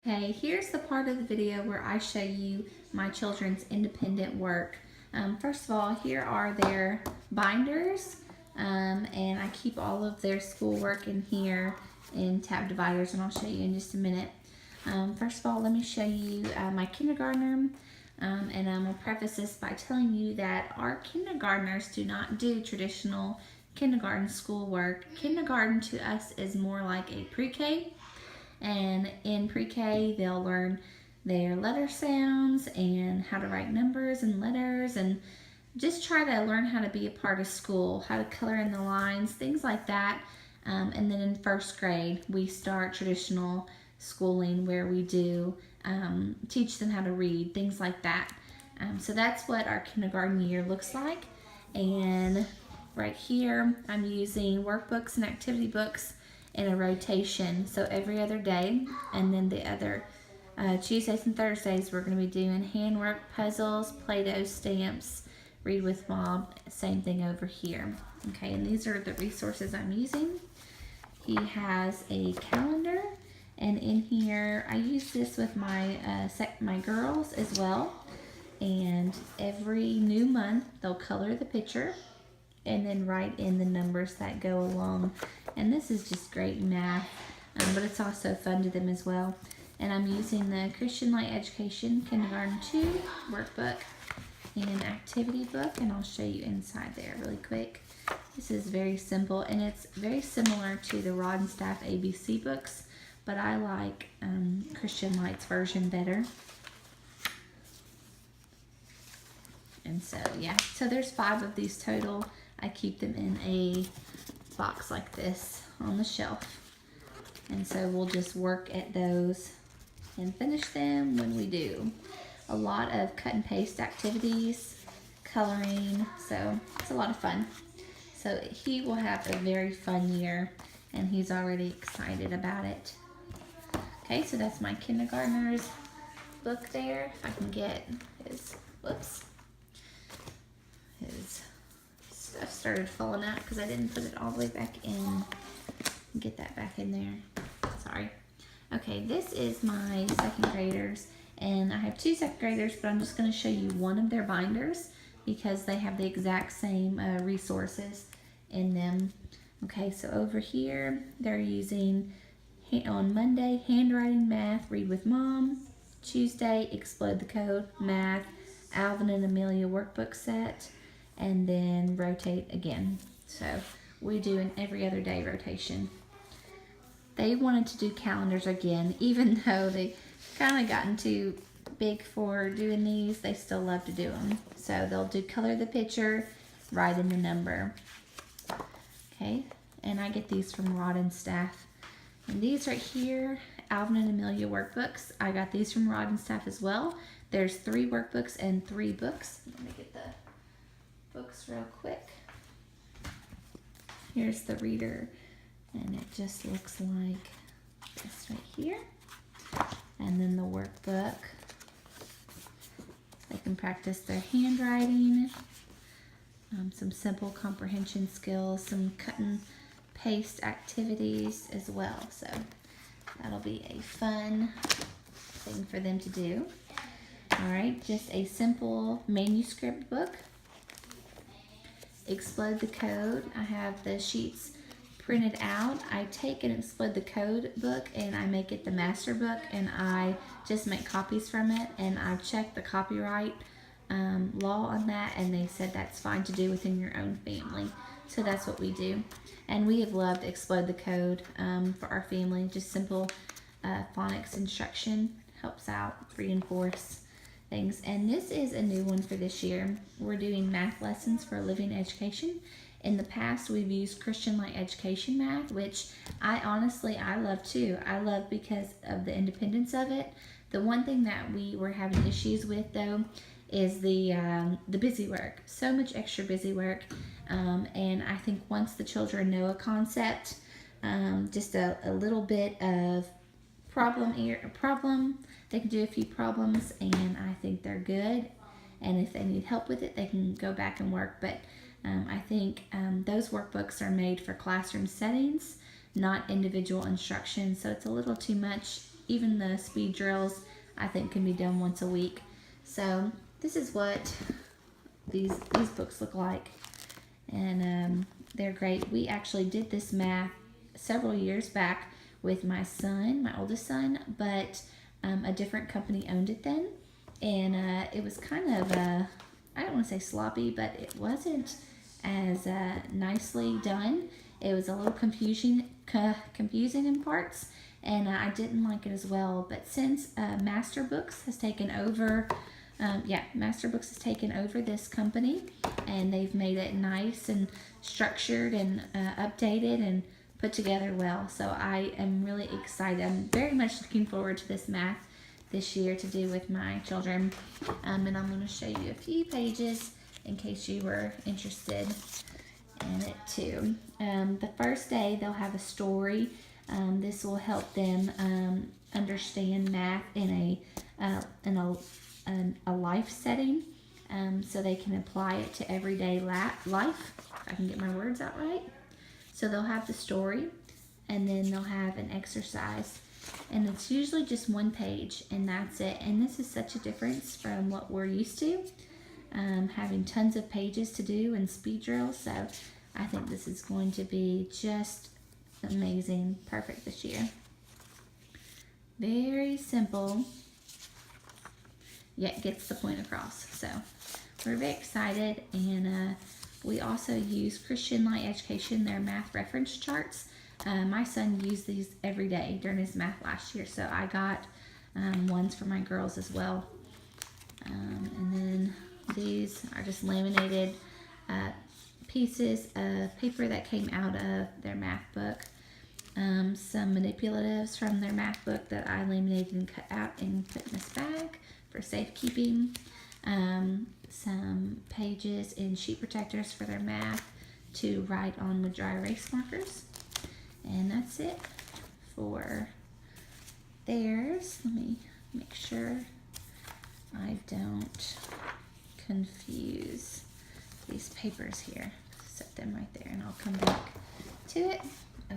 Okay, here's the part of the video where I show you my children's independent work. First of all, here are their binders, and I keep all of their schoolwork in here in tab dividers, and I'll show you in just a minute. First of all, let me show you my kindergartner, and I'm going to preface this by telling you that our kindergartners do not do traditional kindergarten schoolwork. Kindergarten to us is more like a pre-K. And in pre-K, they'll learn their letter sounds and how to write numbers and letters and just try to learn how to be a part of school, how to color in the lines, things like that. And then in first grade, we start traditional schooling where we do teach them how to read, things like that. So that's what our kindergarten year looks like. And right here, I'm using workbooks and activity books in a rotation, so every other day, and then the other Tuesdays and Thursdays we're going to be doing handwork, puzzles, Play-Doh, stamps, read with mom, same thing over here. Okay, and these are the resources I'm using. He has a calendar, and in here I use this with my my girls as well, and every new month they'll color the picture and then write in the numbers that go along. And this is just great math, but it's also fun to them as well. And I'm using the Christian Light Education Kindergarten 2 workbook and activity book, and I'll show you inside there really quick. This is very simple, and it's very similar to the Rod and Staff ABC books, but I like Christian Light's version better. And so, yeah, so there's 5 of these total. I keep them in a box like this on the shelf. And so we'll just work at those and finish them when we do. A lot of cut and paste activities, coloring, so it's a lot of fun. So he will have a very fun year, and he's already excited about it. Okay, so that's my kindergartner's book there. If I can get his, his stuff started falling out because I didn't put it all the way back in. Get that back in there. Sorry. Okay, this is my second graders, and I have 2 second graders, but I'm just going to show you one of their binders because they have the exact same resources in them. Okay, so over here they're using on Monday handwriting, math, read with mom. Tuesday, explode the code, math, Alvin and Amelia workbook set, and then rotate again. So we do an every other day rotation. They wanted to do calendars again, even though they kind of gotten too big for doing these, they still love to do them. So they'll do color the picture, write in the number. Okay, and I get these from Rod and Staff. And these right here, Alvin and Amelia workbooks, I got these from Rod and Staff as well. There's 3 workbooks and 3 books. Let me get the books real quick. Here's the reader, and it just looks like this right here. And then the workbook. They can practice their handwriting, some simple comprehension skills, some cut and paste activities as well. So that'll be a fun thing for them to do. All right, just a simple manuscript book. Explode the code. I have the sheets printed out. I take an explode the code book and I make it the master book, and I just make copies from it, and I've checked the copyright law on that, and they said that's fine to do within your own family. So that's what we do. And we have loved explode the code for our family. Just simple phonics instruction, helps out, reinforce things. And this is a new one for this year. We're doing math lessons for living education. In the past, we've used Christian Light Education math, which I love too. I love because of the independence of it. The one thing that we were having issues with though is the busy work. So much extra busy work. And I think once the children know a concept, just a little bit of problem, they can do a few problems, and I think they're good. And if they need help with it, they can go back and work. But I think those workbooks are made for classroom settings, not individual instruction. So it's a little too much even the speed drills, I think, can be done once a week. So this is what these books look like, and they're great. We actually did this math several years back with my son, my oldest son, but a different company owned it then, and it was kind of I don't want to say sloppy, but it wasn't as nicely done. It was a little confusing in parts, and I didn't like it as well. But since Master Books has taken over, Master Books has taken over this company, and they've made it nice and structured and updated and put together well. So I am really excited. I'm very much looking forward to this math this year to do with my children. And I'm going to show you a few pages in case you were interested in it too. The first day they'll have a story. This will help them understand math in a life setting, so they can apply it to everyday life. If I can get my words out right. So they'll have the story, and then they'll have an exercise, and it's usually just one page, and that's it. And this is such a difference from what we're used to, having tons of pages to do and speed drills. So I think this is going to be just amazing, perfect this year. Very simple, yet gets the point across. So we're very excited, and we also use Christian Light Education, their math reference charts. My son used these every day during his math last year, so I got ones for my girls as well. And then these are just laminated pieces of paper that came out of their math book. Some manipulatives from their math book that I laminated and cut out and put in this bag for safekeeping. Some pages in sheet protectors for their math to write on with dry erase markers. And that's it for theirs. Let me make sure I don't confuse these papers here. Set them right there and I'll come back to it.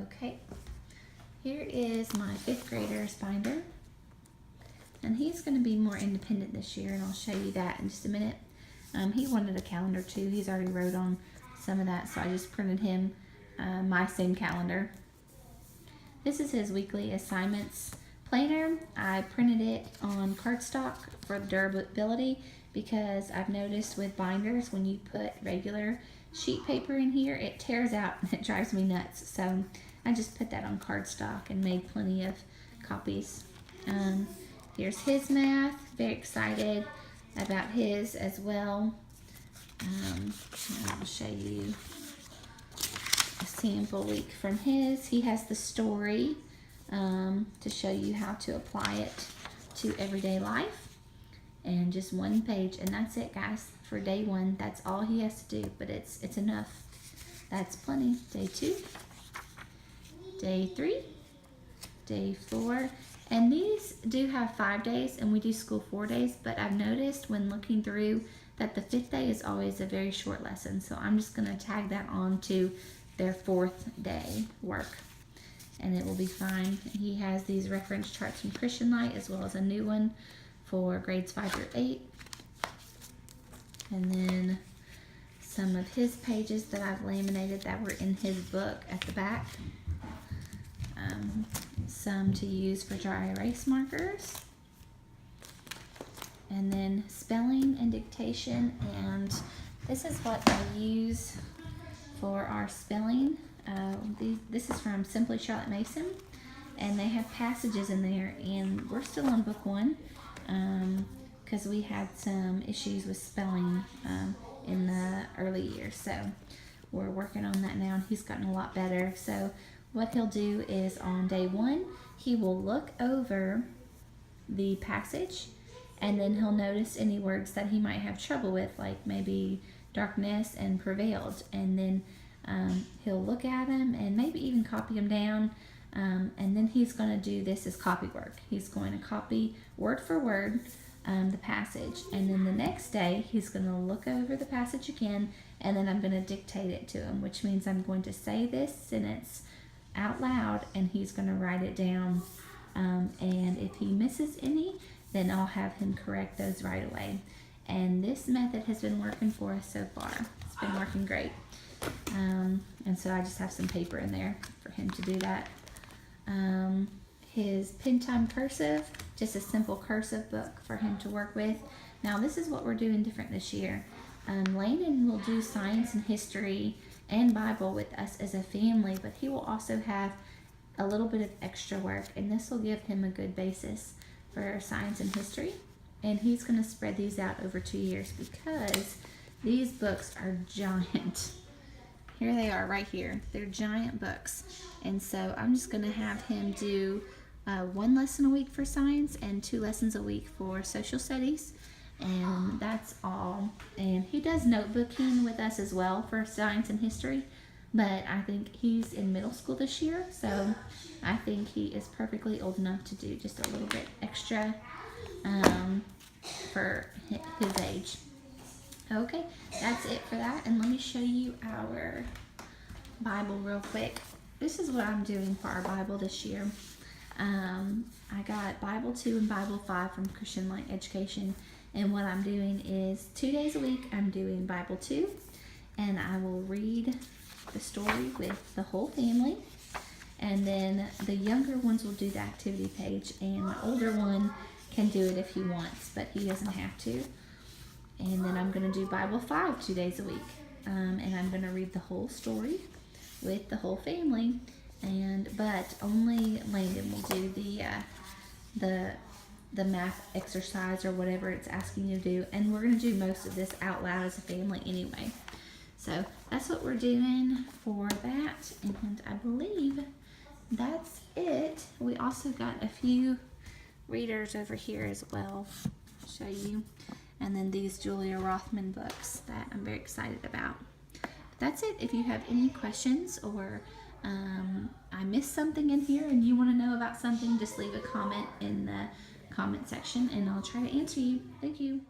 Okay, here is my 5th grader's binder. And he's going to be more independent this year, and I'll show you that in just a minute. He wanted a calendar too. He's already wrote on some of that, so I just printed him my same calendar. This is his weekly assignments planner. I printed it on cardstock for durability because I've noticed with binders, when you put regular sheet paper in here, it tears out and it drives me nuts. So I just put that on cardstock and made plenty of copies. Here's his math. Very excited about his as well. I'll show you a sample week from his. He has the story to show you how to apply it to everyday life. And just one page, and that's it, guys. For day 1, that's all he has to do, but it's enough. That's plenty. Day 2, day 3, day 4. And these do have 5 days, and we do school 4 days, but I've noticed when looking through that the 5th day is always a very short lesson. So I'm just going to tag that on to their 4th day work, and it will be fine. He has these reference charts from Christian Light, as well as a new one for grades 5 through 8. And then some of his pages that I've laminated that were in his book at the back. Some to use for dry erase markers, and then spelling and dictation. And this is what I use for our spelling. This is from Simply Charlotte Mason, and they have passages in there, and we're still on book 1 because we had some issues with spelling in the early years, so we're working on that now, and he's gotten a lot better. So what he'll do is on day 1, he will look over the passage, and then he'll notice any words that he might have trouble with, like maybe darkness and prevailed, and then he'll look at them and maybe even copy them down, and then he's going to do this as copy work. He's going to copy word for word the passage, and then the next day he's going to look over the passage again, and then I'm going to dictate it to him, which means I'm going to say this sentence out loud, and he's going to write it down and if he misses any, then I'll have him correct those right away. And this method has been working for us so far. It's been working great. And so I just have some paper in there for him to do that. His Pen Time Cursive, just a simple cursive book for him to work with. Now this is what we're doing different this year. Landon will do science and history and Bible with us as a family, but he will also have a little bit of extra work, and this will give him a good basis for science and history. And he's going to spread these out over 2 years because these books are giant. Here they are right here. They're giant books. And so I'm just going to have him do 1 lesson a week for science and 2 lessons a week for social studies. And that's all. And he does notebooking with us as well for science and history. But I think he's in middle school this year. So I think he is perfectly old enough to do just a little bit extra for his age. Okay, that's it for that. And let me show you our Bible real quick. This is what I'm doing for our Bible this year. I got Bible 2 and Bible 5 from Christian Light Education. And what I'm doing is 2 days a week I'm doing Bible 2. And I will read the story with the whole family. And then the younger ones will do the activity page. And the older one can do it if he wants, but he doesn't have to. And then I'm going to do Bible 5 2 days a week. And I'm going to read the whole story with the whole family. But only Landon will do the math exercise or whatever it's asking you to do. And we're going to do most of this out loud as a family anyway. So that's what we're doing for that. And I believe that's it. We also got a few readers over here as well. I'll show you. And then these Julia Rothman books that I'm very excited about. That's it. If you have any questions or I missed something in here and you want to know about something, just leave a comment in the comment section and I'll try to answer you. Thank you.